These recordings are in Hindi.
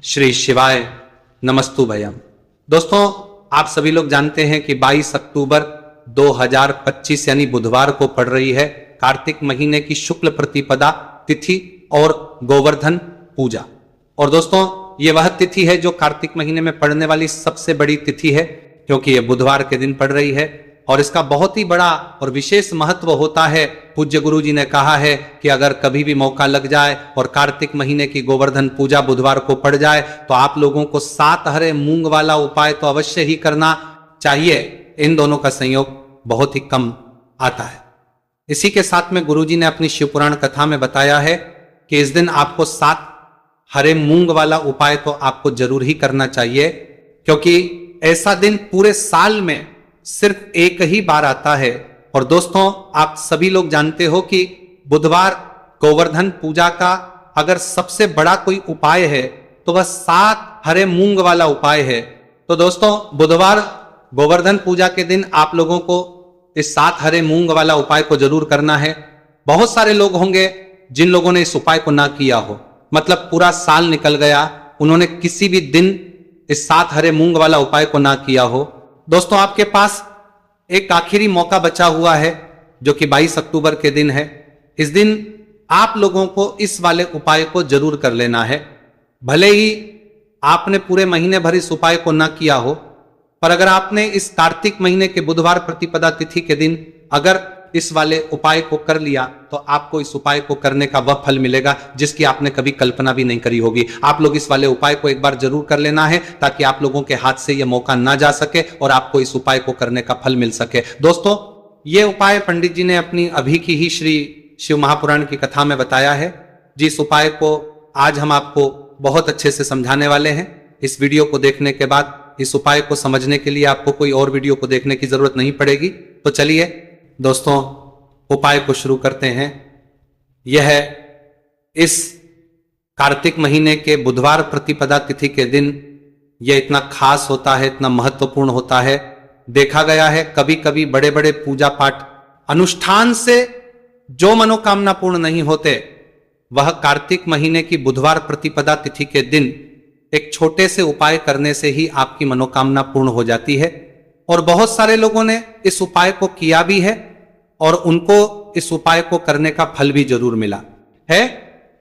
श्री शिवाय नमस्तु भयम। दोस्तों, आप सभी लोग जानते हैं कि 22 अक्टूबर 2025 यानी बुधवार को पड़ रही है कार्तिक महीने की शुक्ल प्रतिपदा तिथि और गोवर्धन पूजा। और दोस्तों, ये वह तिथि है जो कार्तिक महीने में पड़ने वाली सबसे बड़ी तिथि है, क्योंकि ये बुधवार के दिन पड़ रही है और इसका बहुत ही बड़ा और विशेष महत्व होता है। पूज्य गुरु जी ने कहा है कि अगर कभी भी मौका लग जाए और कार्तिक महीने की गोवर्धन पूजा बुधवार को पड़ जाए तो आप लोगों को 7 हरे मूंग वाला उपाय तो अवश्य ही करना चाहिए। इन दोनों का संयोग बहुत ही कम आता है। इसी के साथ में गुरु जी ने अपनी शिव पुराण कथा में बताया है कि इस दिन आपको 7 हरे मूंग वाला उपाय तो आपको जरूर ही करना चाहिए, क्योंकि ऐसा दिन पूरे साल में सिर्फ एक ही बार आता है। और दोस्तों, आप सभी लोग जानते हो कि बुधवार गोवर्धन पूजा का अगर सबसे बड़ा कोई उपाय है तो वह 7 हरे मूंग वाला उपाय है। तो दोस्तों, बुधवार गोवर्धन पूजा के दिन आप लोगों को इस 7 हरे मूंग वाला उपाय को जरूर करना है। बहुत सारे लोग होंगे जिन लोगों ने इस उपाय को ना किया हो, मतलब पूरा साल निकल गया, उन्होंने किसी भी दिन इस 7 हरे मूंग वाला उपाय को ना किया हो। दोस्तों, आपके पास एक आखिरी मौका बचा हुआ है जो कि 22 अक्टूबर के दिन है। इस दिन आप लोगों को इस वाले उपाय को जरूर कर लेना है। भले ही आपने पूरे महीने भर इस उपाय को ना किया हो, पर अगर आपने इस कार्तिक महीने के बुधवार प्रतिपदा तिथि के दिन अगर इस वाले उपाय को कर लिया तो आपको इस उपाय को करने का वह फल मिलेगा जिसकी आपने कभी कल्पना भी नहीं करी होगी। आप लोग इस वाले उपाय को एक बार जरूर कर लेना है ताकि आप लोगों के हाथ से यह मौका ना जा सके और आपको इस उपाय को करने का फल मिल सके। दोस्तों, ये उपाय पंडित जी ने अपनी अभी की ही श्री शिव महापुराण की कथा में बताया है, जिस उपाय को आज हम आपको बहुत अच्छे से समझाने वाले हैं। इस वीडियो को देखने के बाद इस उपाय को समझने के लिए आपको कोई और वीडियो को देखने की जरूरत नहीं पड़ेगी। तो चलिए दोस्तों, उपाय को शुरू करते हैं। यह इस कार्तिक महीने के बुधवार प्रतिपदा तिथि के दिन यह इतना खास होता है, इतना महत्वपूर्ण होता है। देखा गया है कभी कभी बड़े बड़े पूजा पाठ अनुष्ठान से जो मनोकामना पूर्ण नहीं होते, वह कार्तिक महीने की बुधवार प्रतिपदा तिथि के दिन एक छोटे से उपाय करने से ही आपकी मनोकामना पूर्ण हो जाती है। और बहुत सारे लोगों ने इस उपाय को किया भी है और उनको इस उपाय को करने का फल भी जरूर मिला है।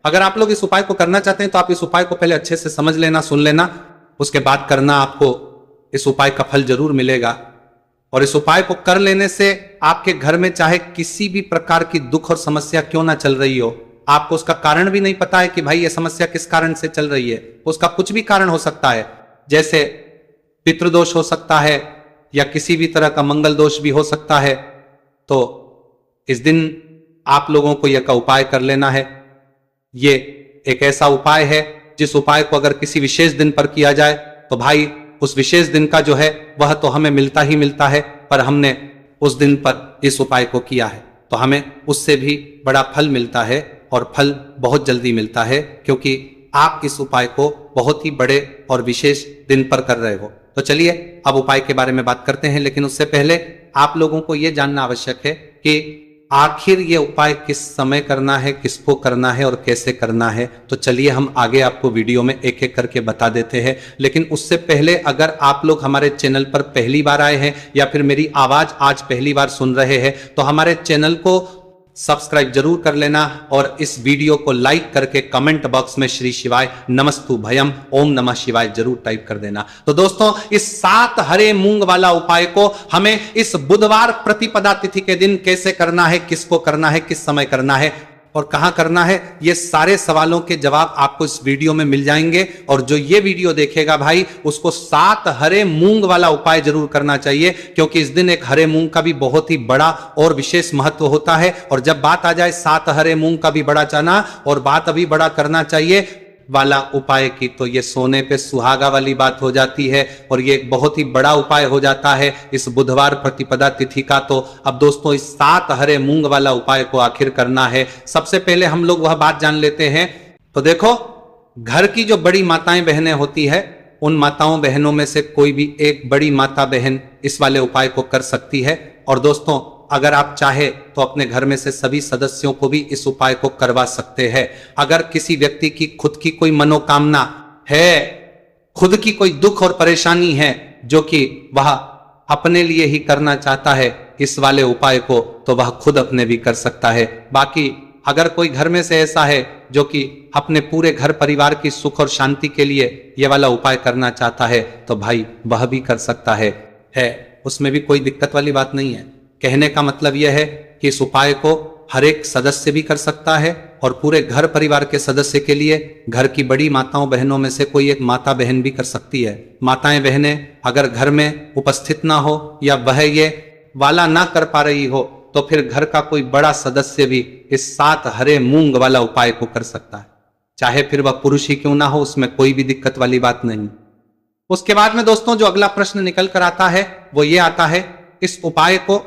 अगर आप लोग इस उपाय को करना चाहते हैं तो आप इस उपाय को पहले अच्छे से समझ लेना, सुन लेना, उसके बाद करना। आपको इस उपाय का फल जरूर मिलेगा। और इस उपाय को कर लेने से आपके घर में चाहे किसी भी प्रकार की दुख और समस्या क्यों ना चल रही हो, आपको उसका कारण भी नहीं पता है कि भाई ये समस्या किस कारण से चल रही है, उसका कुछ भी कारण हो सकता है। जैसे पितृदोष हो सकता है या किसी भी तरह का मंगल दोष भी हो सकता है। तो इस दिन आप लोगों को यह का उपाय कर लेना है। ये एक ऐसा उपाय है जिस उपाय को अगर किसी विशेष दिन पर किया जाए तो भाई उस विशेष दिन का जो है वह तो हमें मिलता ही मिलता है, पर हमने उस दिन पर इस उपाय को किया है तो हमें उससे भी बड़ा फल मिलता है और फल बहुत जल्दी मिलता है, क्योंकि आप इस उपाय को बहुत ही बड़े और विशेष दिन पर कर रहे हो। तो चलिए अब उपाय के बारे में बात करते हैं, लेकिन उससे पहले आप लोगों को यह जानना आवश्यक है कि आखिर ये उपाय किस समय करना है, किसको करना है और कैसे करना है। तो चलिए हम आगे आपको वीडियो में एक एक करके बता देते हैं। लेकिन उससे पहले अगर आप लोग हमारे चैनल पर पहली बार आए हैं या फिर मेरी आवाज आज पहली बार सुन रहे हैं तो हमारे चैनल को सब्सक्राइब जरूर कर लेना और इस वीडियो को लाइक करके कमेंट बॉक्स में श्री शिवाय नमस्तु भयम ओम नमः शिवाय जरूर टाइप कर देना। तो दोस्तों, इस 7 हरे मूंग वाला उपाय को हमें इस बुधवार प्रतिपदा तिथि के दिन कैसे करना है, किसको करना है, किस समय करना है और कहां करना है, ये सारे सवालों के जवाब आपको इस वीडियो में मिल जाएंगे। और जो ये वीडियो देखेगा भाई, उसको 7 हरे मूंग वाला उपाय जरूर करना चाहिए, क्योंकि इस दिन एक हरे मूंग का भी बहुत ही बड़ा और विशेष महत्व होता है। और जब बात आ जाए 7 हरे मूंग का भी बड़ा चाना और बात अभी बड़ा करना चाहिए वाला उपाय की, तो ये सोने पे सुहागा वाली बात हो जाती है और ये एक बहुत ही बड़ा उपाय हो जाता है इस बुधवार प्रतिपदा तिथि का। तो अब दोस्तों, इस 7 हरे मूंग वाला उपाय को आखिर करना है। सबसे पहले हम लोग वह बात जान लेते हैं। तो देखो, घर की जो बड़ी माताएं बहनें होती है, उन माताओं बहनों में से कोई भी एक बड़ी माता बहन इस वाले उपाय को कर सकती है। और दोस्तों, अगर आप चाहे तो अपने घर में से सभी सदस्यों को भी इस उपाय को करवा सकते हैं। अगर किसी व्यक्ति की खुद की कोई मनोकामना है, खुद की कोई दुख और परेशानी है जो कि वह अपने लिए ही करना चाहता है इस वाले उपाय को, तो वह खुद अपने भी कर सकता है। बाकी अगर कोई घर में से ऐसा है जो कि अपने पूरे घर परिवार की सुख और शांति के लिए ये वाला उपाय करना चाहता है, तो भाई वह भी कर सकता है, उसमें भी कोई दिक्कत वाली बात नहीं है। कहने का मतलब यह है कि इस उपाय को हर एक सदस्य भी कर सकता है और पूरे घर परिवार के सदस्य के लिए घर की बड़ी माताओं बहनों में से कोई एक माता बहन भी कर सकती है। माताएं बहनें अगर घर में उपस्थित ना हो या वह ये वाला ना कर पा रही हो, तो फिर घर का कोई बड़ा सदस्य भी इस 7 हरे मूंग वाला उपाय को कर सकता है, चाहे फिर वह पुरुष ही क्यों ना हो, उसमें कोई भी दिक्कत वाली बात नहीं। उसके बाद में दोस्तों जो अगला प्रश्न निकल कर आता है वो ये आता है, इस उपाय को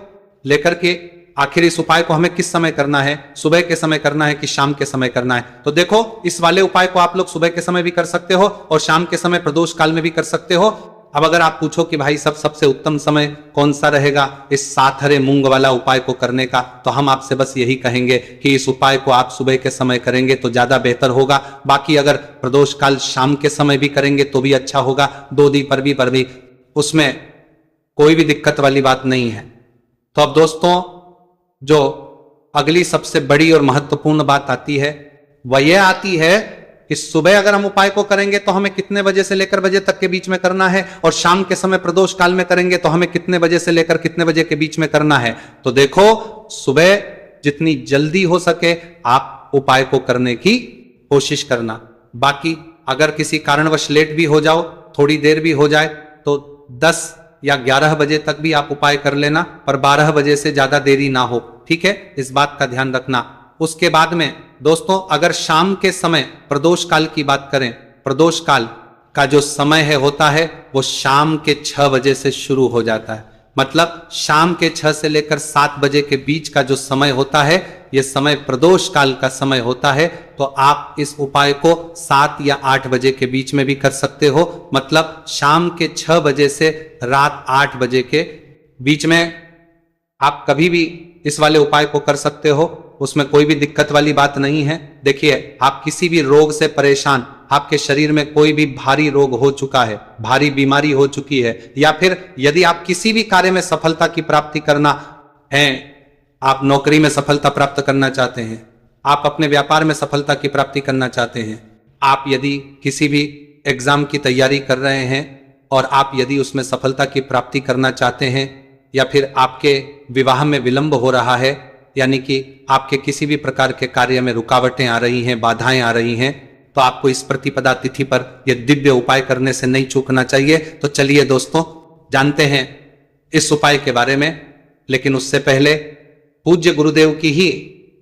लेकर के आखिर इस उपाय को हमें किस समय करना है, सुबह के समय करना है कि शाम के समय करना है। तो देखो, इस वाले उपाय को आप लोग सुबह के समय भी कर सकते हो और शाम के समय प्रदोष काल में भी कर सकते हो। अब अगर आप पूछो कि भाई सबसे उत्तम समय कौन सा रहेगा इस 7 हरे मूंग वाला उपाय को करने का, तो हम आपसे बस यही कहेंगे कि इस उपाय को आप सुबह के समय करेंगे तो ज्यादा बेहतर होगा। बाकी अगर प्रदोष काल शाम के समय भी करेंगे तो भी अच्छा होगा, 2 दी पर भी उसमें कोई भी दिक्कत वाली बात नहीं है। तो अब दोस्तों जो अगली सबसे बड़ी और महत्वपूर्ण बात आती है वह यह आती है कि सुबह अगर हम उपाय को करेंगे तो हमें कितने बजे से लेकर बजे तक के बीच में करना है, और शाम के समय प्रदोष काल में करेंगे तो हमें कितने बजे से लेकर कितने बजे के बीच में करना है। तो देखो, सुबह जितनी जल्दी हो सके आप उपाय को करने की कोशिश करना। बाकी अगर किसी कारणवश लेट भी हो जाओ, थोड़ी देर भी हो जाए, तो 10 या 11 बजे तक भी आप उपाय कर लेना, पर 12 बजे से ज्यादा देरी ना हो, ठीक है, इस बात का ध्यान रखना। उसके बाद में दोस्तों अगर शाम के समय प्रदोष काल की बात करें, प्रदोष काल का जो समय है होता है वो शाम के 6 बजे से शुरू हो जाता है। मतलब शाम के 6 से लेकर 7 बजे के बीच का जो समय होता है, यह समय प्रदोष काल का समय होता है। तो आप इस उपाय को 7 या 8 बजे के बीच में भी कर सकते हो। मतलब शाम के 6 बजे से रात 8 बजे के बीच में आप कभी भी इस वाले उपाय को कर सकते हो, उसमें कोई भी दिक्कत वाली बात नहीं है। देखिए, आप किसी भी रोग से परेशान, आपके शरीर में कोई भी भारी रोग हो चुका है, भारी बीमारी हो चुकी है, या फिर यदि आप किसी भी कार्य में सफलता की प्राप्ति करना है, आप नौकरी में सफलता प्राप्त करना चाहते हैं, आप अपने व्यापार में सफलता की प्राप्ति करना चाहते हैं, आप यदि किसी भी एग्जाम की तैयारी कर रहे हैं और आप यदि उसमें सफलता की प्राप्ति करना चाहते हैं, या फिर आपके विवाह में विलंब हो रहा है, यानी कि आपके किसी भी प्रकार के कार्य में रुकावटें आ रही हैं, बाधाएं आ रही हैं, तो आपको इस प्रतिपदा तिथि पर यह दिव्य उपाय करने से नहीं चूकना चाहिए। तो चलिए दोस्तों जानते हैं इस उपाय के बारे में, लेकिन उससे पहले पूज्य गुरुदेव की ही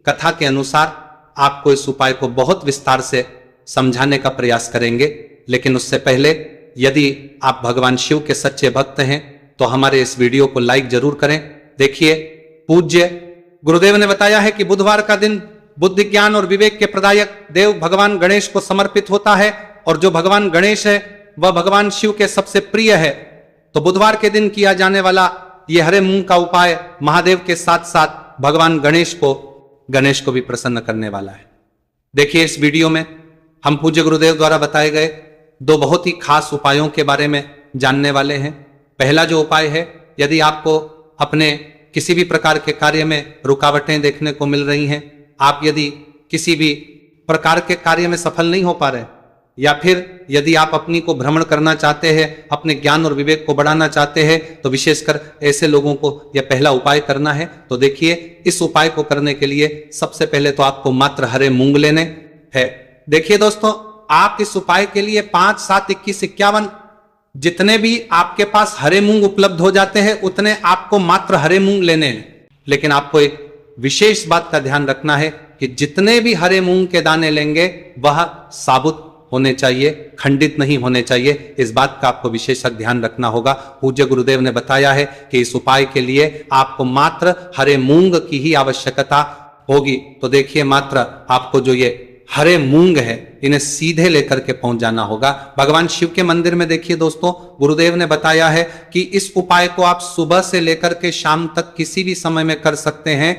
कथा के अनुसार आपको इस उपाय को बहुत विस्तार से समझाने का प्रयास करेंगे। लेकिन उससे पहले यदि आप भगवान शिव के सच्चे भक्त हैं तो हमारे इस वीडियो को लाइक जरूर करें। देखिए, पूज्य गुरुदेव ने बताया है कि बुधवार का दिन बुद्धि, ज्ञान और विवेक के प्रदायक देव भगवान गणेश को समर्पित होता है, और जो भगवान गणेश है वह भगवान शिव के सबसे प्रिय है। तो बुधवार के दिन किया जाने वाला यह हरे मूंग का उपाय महादेव के साथ साथ भगवान गणेश को भी प्रसन्न करने वाला है। देखिए, इस वीडियो में हम पूज्य गुरुदेव द्वारा बताए गए 2 बहुत ही खास उपायों के बारे में जानने वाले हैं। पहला जो उपाय है, यदि आपको अपने किसी भी प्रकार के कार्य में रुकावटें देखने को मिल रही हैं, आप यदि किसी भी प्रकार के कार्य में सफल नहीं हो पा रहे, या फिर यदि आप अपनी को भ्रमण करना चाहते हैं, अपने ज्ञान और विवेक को बढ़ाना चाहते हैं, तो विशेषकर ऐसे लोगों को यह पहला उपाय करना है। तो देखिए, इस उपाय को करने के लिए सबसे पहले तो आपको मात्र हरे मूंग लेने हैं। देखिए दोस्तों, आप इस उपाय के लिए 5, 7, 21, 51 जितने भी आपके पास हरे मूंग उपलब्ध हो जाते हैं उतने आपको मात्र हरे मूंग लेने हैं। लेकिन आपको एक विशेष बात का ध्यान रखना है कि जितने भी हरे मूंग के दाने लेंगे वह साबुत होने चाहिए, खंडित नहीं होने चाहिए। इस बात का आपको विशेष ध्यान रखना होगा। पूज्य गुरुदेव ने बताया है कि इस उपाय के लिए आपको मात्र हरे मूंग की ही आवश्यकता होगी। तो देखिए, मात्र आपको जो ये हरे मूंग है इन्हें सीधे लेकर के पहुंच जाना होगा भगवान शिव के मंदिर में। देखिए दोस्तों, गुरुदेव ने बताया है कि इस उपाय को आप सुबह से लेकर के शाम तक किसी भी समय में कर सकते हैं।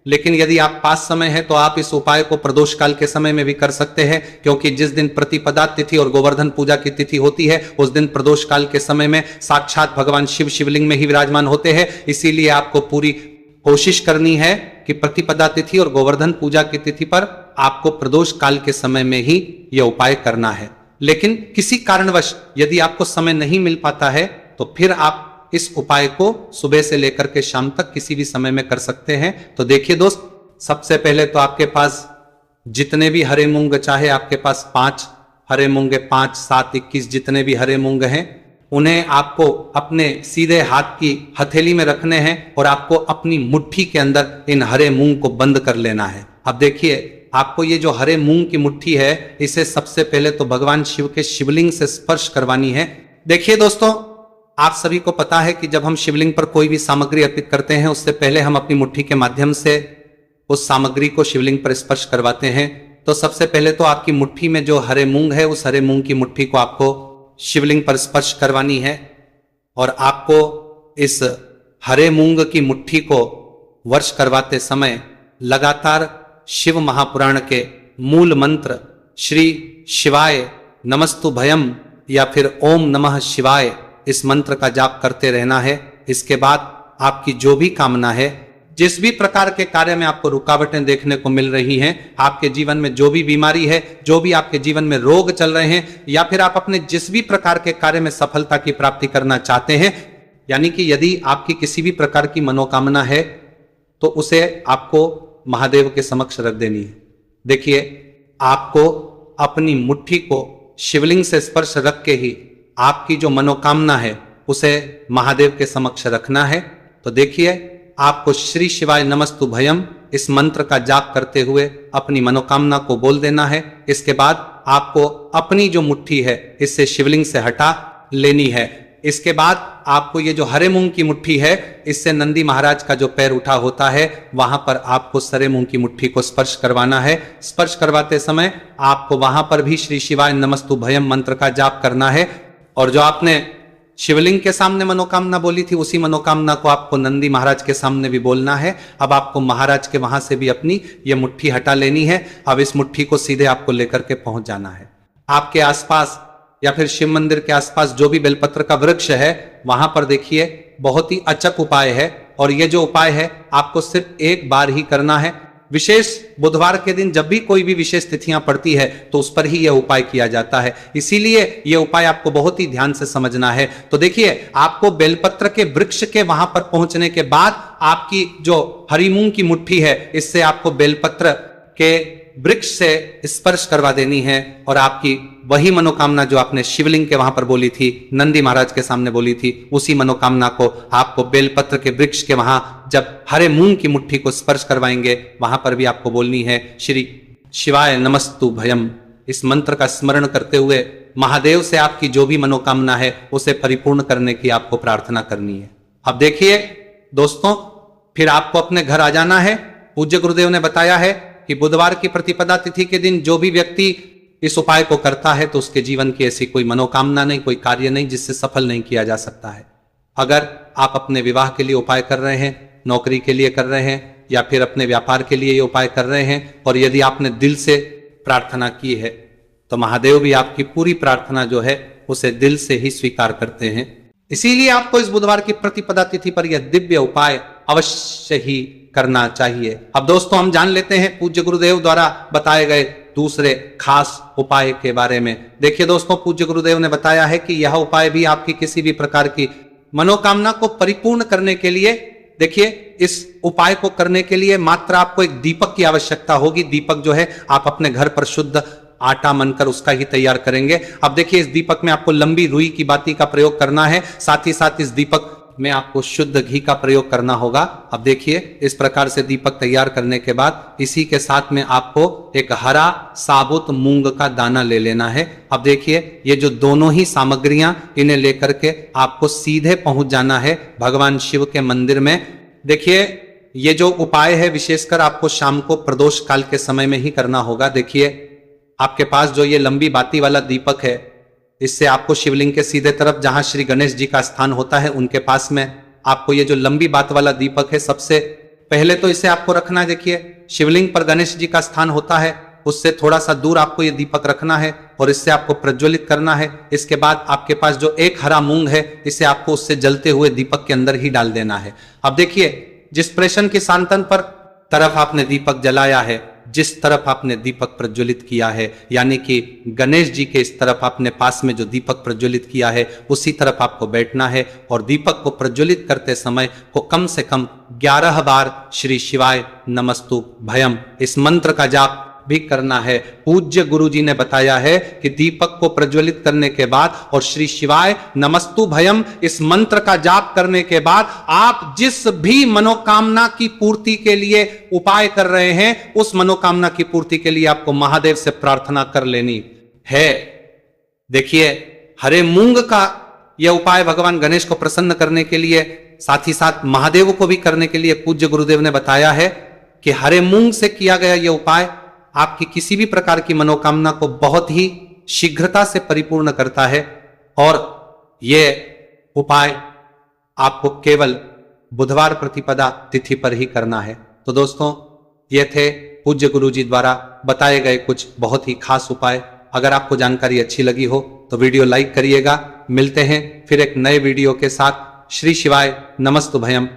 लेकिन यदि आप पास समय है तो आप इस उपाय को प्रदोष काल के समय में भी कर सकते हैं, क्योंकि जिस दिन प्रतिपदा तिथि और गोवर्धन पूजा की तिथि होती है उस दिन प्रदोष काल के समय में साक्षात भगवान शिव शिवलिंग में ही विराजमान होते हैं। इसीलिए आपको पूरी कोशिश करनी है कि प्रतिपदा तिथि और गोवर्धन पूजा की तिथि पर आपको प्रदोष काल के समय में ही यह उपाय करना है। लेकिन किसी कारणवश यदि आपको समय नहीं मिल पाता है तो फिर आप इस उपाय को सुबह से लेकर के शाम तक किसी भी समय में कर सकते हैं। तो देखिए दोस्त, सबसे पहले तो आपके पास जितने भी हरे मूंग, चाहे आपके पास 5 हरे मूंगे, 5, 7, 21 जितने भी हरे मूंग हैं, उन्हें आपको अपने सीधे हाथ की हथेली में रखने हैं और आपको अपनी मुट्ठी के अंदर इन हरे मूंग को बंद कर लेना है। अब देखिए, आपको ये जो हरे मूंग की मुट्ठी है इसे सबसे पहले तो भगवान शिव के शिवलिंग से स्पर्श करवानी है। देखिए दोस्तों, आप सभी को पता है कि जब हम शिवलिंग पर कोई भी सामग्री अर्पित करते हैं उससे पहले हम अपनी मुट्ठी के माध्यम से उस सामग्री को शिवलिंग पर स्पर्श करवाते हैं। तो सबसे पहले तो आपकी मुट्ठी में जो हरे मूंग है उस हरे मूंग की मुट्ठी को आपको शिवलिंग पर स्पर्श करवानी है और आपको इस हरे मूंग की मुट्ठी को वर्ष करवाते समय लगातार शिव महापुराण के मूल मंत्र श्री शिवाय नमस्तु भयम या फिर ओम नमः शिवाय, इस मंत्र का जाप करते रहना है। इसके बाद आपकी जो भी कामना है, जिस भी प्रकार के कार्य में आपको रुकावटें देखने को मिल रही हैं, आपके जीवन में जो भी बीमारी है, जो भी आपके जीवन में रोग चल रहे हैं, या फिर आप अपने जिस भी प्रकार के कार्य में सफलता की प्राप्ति करना चाहते हैं, यानी कि यदि आपकी किसी भी प्रकार की मनोकामना है तो उसे आपको महादेव के समक्ष रख देनी है। देखिए, आपको अपनी मुट्ठी को शिवलिंग से स्पर्श रख के ही आपकी जो मनोकामना है उसे महादेव के समक्ष रखना है। तो देखिए, आपको श्री शिवाय नमस्तु भयम इस मंत्र का जाप करते हुए अपनी मनोकामना को बोल देना है। इसके बाद आपको अपनी जो मुट्ठी है इससे शिवलिंग से हटा लेनी है। इसके बाद आपको ये जो हरे मूंग की मुट्ठी है इससे नंदी महाराज का जो पैर उठा होता है वहां पर आपको सरे मूंग की मुट्ठी को स्पर्श करवाना है। स्पर्श करवाते समय आपको वहां पर भी श्री शिवाय नमस्तु भयम मंत्र का जाप करना है और जो आपने शिवलिंग के सामने मनोकामना बोली थी उसी मनोकामना को आपको नंदी महाराज के सामने भी बोलना है। अब आपको महाराज के वहां से भी अपनी ये मुट्ठी हटा लेनी है। अब इस मुट्ठी को सीधे आपको लेकर के पहुंच जाना है। आपके आसपास या फिर शिव मंदिर के आसपास जो भी बेलपत्र का वृक्ष है वहां पर देखिए, बहुत ही अचक उपाय है और ये जो उपाय है आपको सिर्फ एक बार ही करना है। विशेष बुधवार के दिन जब भी कोई भी विशेष तिथियां पड़ती है तो उस पर ही यह उपाय किया जाता है, इसीलिए यह उपाय आपको बहुत ही ध्यान से समझना है। तो देखिए, आपको बेलपत्र के वृक्ष के वहां पर पहुंचने के बाद आपकी जो हरी मूंग की मुट्ठी है इससे आपको बेलपत्र के वृक्ष से स्पर्श करवा देनी है और आपकी वही मनोकामना जो आपने शिवलिंग के वहां पर बोली थी, नंदी महाराज के सामने बोली थी, उसी मनोकामना को आपको बेलपत्र के वृक्ष के वहां जब हरे मूंग की मुट्ठी को स्पर्श करवाएंगे वहां पर भी आपको बोलनी है श्री शिवाय नमस्तु भयम। इस मंत्र का स्मरण करते हुए महादेव से आपकी जो भी मनोकामना है उसे परिपूर्ण करने की आपको प्रार्थना करनी है। अब देखिए दोस्तों, फिर आपको अपने घर आ जाना है। पूज्य गुरुदेव ने बताया है कि बुधवार की प्रतिपदा तिथि के दिन जो भी व्यक्ति इस उपाय को करता है तो उसके जीवन की ऐसी कोई मनोकामना नहीं, कोई कार्य नहीं जिससे सफल नहीं किया जा सकता है। अगर आप अपने विवाह के लिए उपाय कर रहे हैं, नौकरी के लिए कर रहे हैं या फिर अपने व्यापार के लिए ये उपाय कर रहे हैं और यदि आपने दिल से प्रार्थना की है तो महादेव भी आपकी पूरी प्रार्थना जो है उसे दिल से ही स्वीकार करते हैं। इसीलिए आपको इस बुधवार की प्रतिपदा तिथि पर यह दिव्य उपाय अवश्य ही करना चाहिए। अब दोस्तों, हम जान लेते हैं पूज्य गुरुदेव द्वारा बताए गए दूसरे खास उपाय के बारे में। देखिए दोस्तों, पूज्य गुरुदेव ने बताया है कि यह उपाय भी आपकी किसी भी प्रकार की मनोकामना को परिपूर्ण करने के लिए, देखिए इस उपाय को करने के लिए मात्र आपको एक दीपक की आवश्यकता होगी। दीपक जो है आप अपने घर पर शुद्ध आटा मनकर उसका ही तैयार करेंगे। अब देखिए, इस दीपक में आपको लंबी रुई की बाती का प्रयोग करना है, साथ ही साथ इस दीपक में आपको शुद्ध घी का प्रयोग करना होगा। अब देखिए, इस प्रकार से दीपक तैयार करने के बाद इसी के साथ में आपको एक हरा साबुत मूंग का दाना ले लेना है। अब देखिए, ये जो दोनों ही सामग्रियां, इन्हें लेकर के आपको सीधे पहुंच जाना है भगवान शिव के मंदिर में। देखिए, ये जो उपाय है विशेषकर आपको शाम को प्रदोष काल के समय में ही करना होगा। देखिए, आपके पास जो ये लंबी बाती वाला दीपक है, इससे आपको शिवलिंग के सीधे तरफ जहां श्री गणेश जी का स्थान होता है उनके पास में आपको ये जो लंबी बात वाला दीपक है सबसे पहले तो इसे आपको रखना है, देखिए शिवलिंग पर गणेश जी का स्थान होता है, उससे थोड़ा सा दूर आपको ये दीपक रखना है और इससे आपको प्रज्वलित करना है। इसके बाद आपके पास जो एक हरा मूंग है, इसे आपको उससे जलते हुए दीपक के अंदर ही डाल देना है। अब देखिए, जिस प्रश्न के सांतन पर तरफ आपने दीपक जलाया है, जिस तरफ आपने दीपक प्रज्वलित किया है, यानी कि गणेश जी के इस तरफ आपने पास में जो दीपक प्रज्वलित किया है, उसी तरफ आपको बैठना है और दीपक को प्रज्वलित करते समय को कम से कम 11 बार श्री शिवाय नमस्तु भयम इस मंत्र का जाप भी करना है। पूज्य गुरु जी ने बताया है कि दीपक को प्रज्वलित करने के बाद और श्री शिवाय नमस्तु भयम इस मंत्र का जाप करने के बाद आप जिस भी मनोकामना की पूर्ति के लिए उपाय कर रहे हैं, उस मनोकामना की पूर्ति के लिए आपको महादेव से प्रार्थना कर लेनी है। देखिए, हरे मूंग का यह उपाय भगवान गणेश को प्रसन्न करने के लिए, साथ ही साथ महादेव को भी करने के लिए पूज्य गुरुदेव ने बताया है कि हरे मूंग से किया गया यह उपाय आपकी किसी भी प्रकार की मनोकामना को बहुत ही शीघ्रता से परिपूर्ण करता है। और यह उपाय आपको केवल बुधवार प्रतिपदा तिथि पर ही करना है। तो दोस्तों, ये थे पूज्य गुरु जी द्वारा बताए गए कुछ बहुत ही खास उपाय। अगर आपको जानकारी अच्छी लगी हो तो वीडियो लाइक करिएगा। मिलते हैं फिर एक नए वीडियो के साथ। श्री शिवाय नमस्तु भयम।